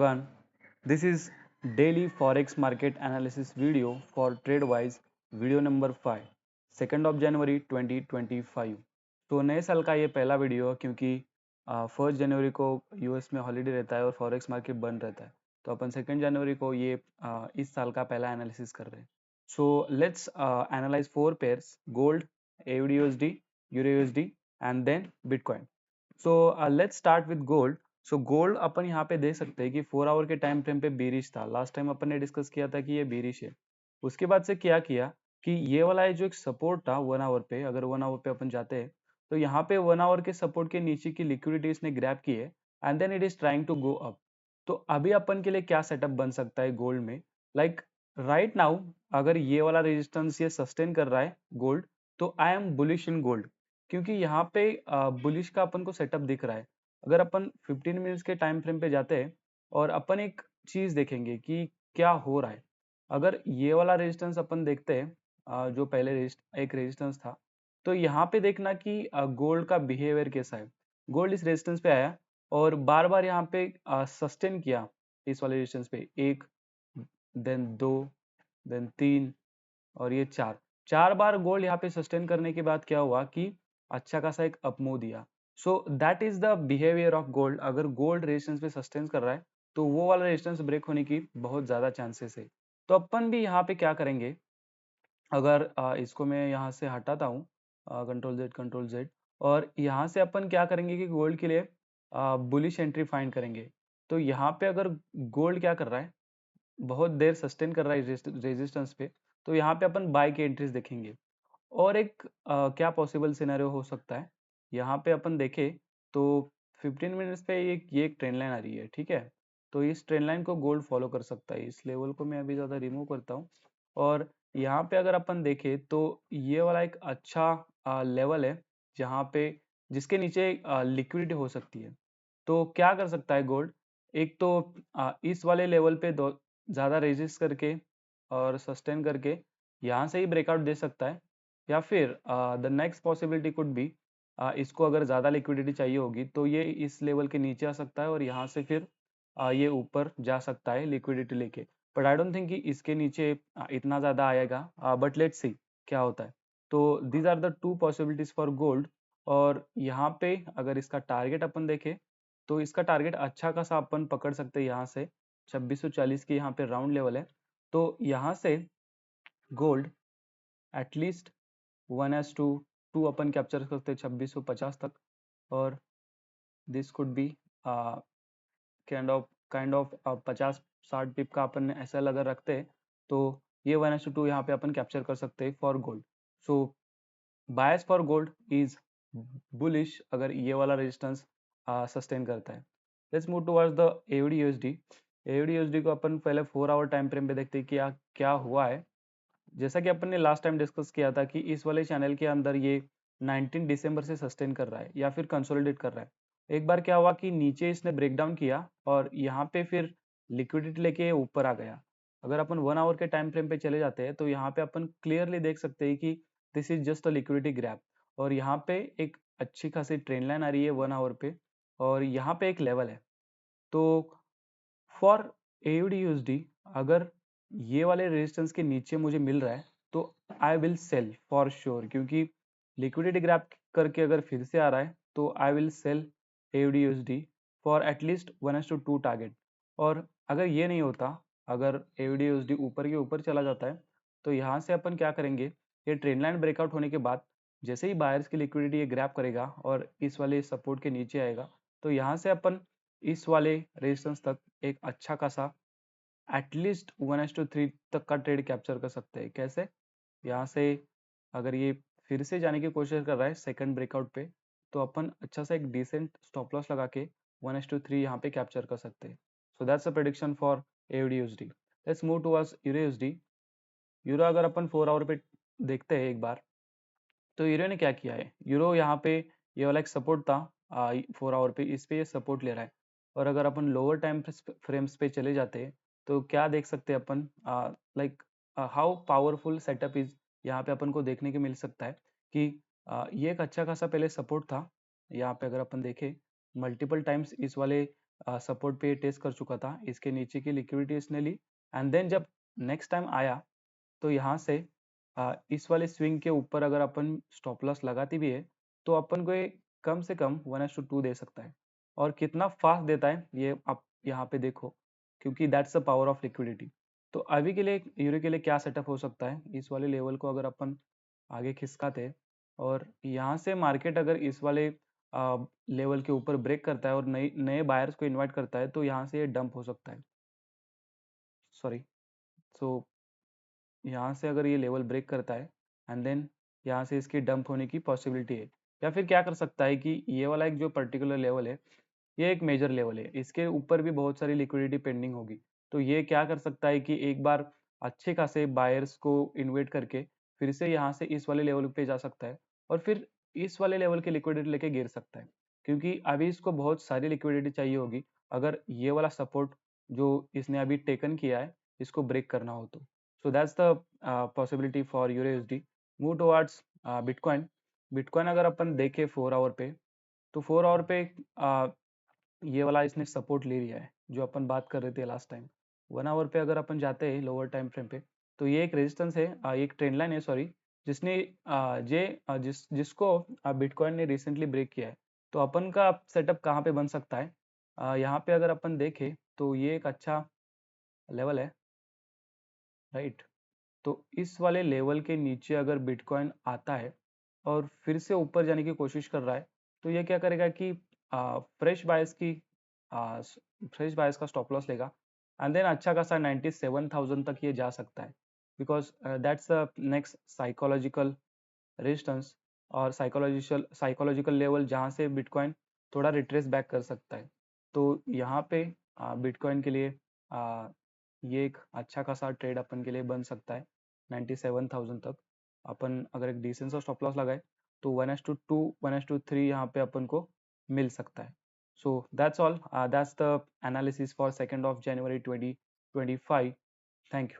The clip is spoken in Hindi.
everyone. This is daily forex market analysis video for TradeWise video number 5 2nd of January 2025. तो नए साल का ये पहला वीडियो है क्योंकि 1st जनवरी को यूएस में हॉलीडे रहता है और फॉरेक्स मार्केट बंद रहता है, तो अपन 2nd जनवरी को ये इस साल का पहला एनालिसिस कर रहे हैं. So let's analyse 4 pairs: gold, AUD, EURUSD and then bitcoin. So let's start with gold. So gold अपन यहाँ पे देख सकते हैं कि 4 आवर के टाइम फ्रेम पे बेरिश था. लास्ट टाइम अपन ने डिस्कस किया था कि ये बेरिश है. उसके बाद से क्या किया कि ये वाला जो एक सपोर्ट था 1 आवर पे, अगर 1 आवर पे अपन जाते हैं तो यहाँ पे 1 आवर के सपोर्ट के नीचे की लिक्विडिटी इसने ग्रैब की है and then it is trying to go up. तो अभी अपन के लिए क्या सेटअप बन सकता है गोल्ड में? लाइक राइट नाउ अगर ये वाला रेजिस्टेंस ये सस्टेन कर रहा है गोल्ड, तो I am bullish in gold, क्योंकि यहाँ पे बुलिश का अपन को सेटअप दिख रहा है. अगर अपन 15 मिनट्स के टाइम फ्रेम पे जाते हैं और अपन एक चीज देखेंगे कि क्या हो रहा है. अगर ये वाला रेजिस्टेंस अपन देखते हैं, जो पहले एक रेजिस्टेंस था, तो यहाँ पे देखना कि गोल्ड का बिहेवियर कैसा है. गोल्ड इस रेजिस्टेंस पे आया और बार बार यहाँ पे सस्टेन किया इस वाले रेजिस्टेंस पे, 1 देन 2 देन 3 और ये 4 बार गोल्ड यहाँ पे सस्टेन करने के बाद क्या हुआ कि अच्छा खासा एक अपमूव दिया. So that is the behaviour of gold. अगर गोल्ड रेजिस्टेंस पे सस्टेन कर रहा है तो वो वाला रेजिस्टेंस ब्रेक होने की बहुत ज्यादा चांसेस है. तो अपन भी यहाँ पे क्या करेंगे, अगर इसको मैं यहाँ से हटाता हूँ, कंट्रोल Z, और यहाँ से अपन क्या करेंगे कि गोल्ड के लिए बुलिश एंट्री फाइंड करेंगे. तो यहाँ पे अगर गोल्ड क्या कर रहा है, बहुत देर सस्टेन कर रहा है रेजिस्टेंस पे, तो यहाँ पे अपन बाय की एंट्रीज देखेंगे. और एक क्या पॉसिबल सिनेरियो हो सकता है, यहाँ पे अपन देखें तो 15 मिनट्स पे ये एक ट्रेंड लाइन आ रही है, ठीक है. तो इस ट्रेंड लाइन को गोल्ड फॉलो कर सकता है. इस लेवल को मैं अभी ज़्यादा रिमूव करता हूँ. और यहाँ पे अगर अपन देखें तो ये वाला एक अच्छा लेवल है जहाँ पे जिसके नीचे लिक्विडिटी हो सकती है. तो क्या कर सकता है गोल्ड, एक तो इस वाले लेवल पे ज़्यादा रेजिस्ट करके और सस्टेन करके यहाँ से ही ब्रेकआउट दे सकता है, या फिर the next possibility could be, इसको अगर ज़्यादा लिक्विडिटी चाहिए होगी तो ये इस लेवल के नीचे आ सकता है और यहाँ से फिर ये ऊपर जा सकता है लिक्विडिटी लेके. बट आई डोंट थिंक कि इसके नीचे इतना ज़्यादा आएगा, बट लेट्स सी क्या होता है. तो these are the two possibilities for gold. और यहाँ पे अगर इसका टारगेट अपन देखें तो इसका टारगेट अच्छा खासा अपन पकड़ सकते हैं. यहाँ से 2640 की यहाँ पे राउंड लेवल है, तो यहाँ से गोल्ड एटलीस्ट 1:2 अपन कैप्चर करते हैं 2650 तक. और this could be kind of 50-60 पिप का अपन ऐसा अगर रखते हैं तो ये 1:2 यहाँ पे अपन कैप्चर कर सकते हैं for gold. So bias for gold is bullish अगर ये वाला रेजिस्टेंस सस्टेन करता है. Let's move towards the AUD-USD. AUD-USD को अपन पहले 4 आवर टाइम फ्रेम पे देखते हैं कि क्या हुआ है. जैसा कि अपन ने लास्ट टाइम डिस्कस किया था कि इस वाले चैनल के अंदर ये 19 दिसंबर से सस्टेन कर रहा है या फिर कंसोलिडेट कर रहा है. एक बार क्या हुआ कि नीचे इसने ब्रेकडाउन किया और यहाँ पे फिर लिक्विडिटी लेके ऊपर आ गया. अगर अपन 1 आवर के टाइम फ्रेम पे चले जाते हैं तो यहाँ पे अपन क्लियरली देख सकते हैं कि this is just a liquidity grab. और यहाँ पे एक अच्छी खासी ट्रेंड लाइन आ रही है 1 आवर पे और यहाँ पे एक लेवल है. तो फॉर AUD-USD अगर ये वाले रेजिस्टेंस के नीचे मुझे मिल रहा है तो I will sell for sure, क्योंकि लिक्विडिटी ग्रैब करके अगर फिर से आ रहा है तो I will sell AUD-USD for at least 1:2 target. और अगर ये नहीं होता, अगर AUD-USD ऊपर के ऊपर चला जाता है तो यहाँ से अपन क्या करेंगे, ये ट्रेंड लाइन ब्रेकआउट होने के बाद जैसे ही बायर्स की लिक्विडिटी ये ग्रैब करेगा और इस वाले सपोर्ट के नीचे आएगा, तो यहाँ से अपन इस वाले रेजिस्टेंस तक एक अच्छा खासा एटलीस्ट 1:3 तक का ट्रेड कैप्चर कर सकते हैं. कैसे? यहाँ से अगर ये फिर से जाने की कोशिश कर रहा है सेकंड ब्रेकआउट पे, तो अपन अच्छा सा एक डिसेंट स्टॉप लॉस लगा के 1:3 यहाँ पे कैप्चर कर सकते हैं. So that's a prediction for AUD-USD. Let's move towards EURUSD. Euro अगर अपन 4 आवर पे देखते हैं एक बार, तो यूरो ने क्या किया है, यूरो यहाँ पे ये वाला एक सपोर्ट था 4 आवर पे, इस पे ये सपोर्ट ले रहा है. और अगर अपन लोअर टाइम फ्रेम्स पे चले जाते हैं तो क्या देख सकते हैं अपन, like how powerful setup is यहाँ पे अपन को देखने को मिल सकता है कि ये एक अच्छा खासा पहले सपोर्ट था. यहाँ पे अगर अपन देखें मल्टीपल टाइम्स इस वाले सपोर्ट पे टेस्ट कर चुका था, इसके नीचे की लिक्विडिटी इसने ली एंड देन जब नेक्स्ट टाइम आया तो यहाँ से इस वाले स्विंग के ऊपर अगर अपन स्टॉप लॉस लगाती भी है तो अपन को ये कम से कम 1:2 दे सकता है। और कितना फास्ट देता है ये आप यहाँ पे देखो, क्योंकि that's the power of liquidity. तो अभी के लिए यूरो के लिए क्या सेटअप हो सकता है, इस वाले लेवल को अगर अपन आगे खिसकाते और यहाँ से मार्केट अगर इस वाले लेवल के ऊपर ब्रेक करता है और नए नए बायर्स को इनवाइट करता है तो यहाँ से ये डंप हो सकता है। सॉरी, सो यहाँ से अगर ये लेवल ब्रेक करता है एंड देन यहाँ से इसकी डंप होने की पॉसिबिलिटी है। या फिर क्या कर सकता है कि ये वाला एक जो पर्टिकुलर लेवल है ये एक मेजर लेवल है, इसके ऊपर भी बहुत सारी लिक्विडिटी पेंडिंग होगी। तो ये क्या कर सकता है कि एक बार अच्छे खासे बायर्स को इन्वेट करके फिर से यहाँ से इस वाले लेवल पे जा सकता है और फिर इस वाले लेवल की लिक्विडिटी लेके गिर सकता है, क्योंकि अभी इसको बहुत सारी लिक्विडिटी चाहिए होगी अगर ये वाला सपोर्ट जो इसने अभी टेकन किया है इसको ब्रेक करना हो तो। So that's the possibility for Euro USD. Move towards Bitcoin. Bitcoin अगर अपन देखें 4 आवर पे तो 4 आवर पे ये वाला इसने सपोर्ट ले लिया है जो अपन बात कर रहे थे लास्ट टाइम। 1 आवर पे अगर अपन जाते हैं लोअर टाइम फ्रेम पे तो ये एक रेजिस्टेंस है, एक ट्रेंड लाइन है सॉरी, जिसने जिसको बिटकॉइन ने रिसेंटली ब्रेक किया है। तो अपन का सेटअप कहाँ पे बन सकता है, यहाँ पे अगर अपन देखें तो ये एक अच्छा लेवल है, राइट। तो इस वाले लेवल के नीचे अगर बिटकॉइन आता है और फिर से ऊपर जाने की कोशिश कर रहा है तो ये क्या करेगा कि फ्रेश बायस का स्टॉप लॉस लेगा एंड देन अच्छा खासा 97,000 तक ये जा सकता है, because that's the next psychological resistance और साइकोलॉजिकल लेवल जहाँ से बिटकॉइन थोड़ा रिट्रेस बैक कर सकता है। तो यहाँ पे बिटकॉइन के लिए ये एक अच्छा खासा ट्रेड अपन के लिए बन सकता है 97,000 तक। अपन अगर एक डिसेंट सा स्टॉप लॉस लगाए तो 1:2 1:3 यहाँ पे अपन को मिल सकता है। So that's all, that's the analysis for 2nd of January 2025। Thank you.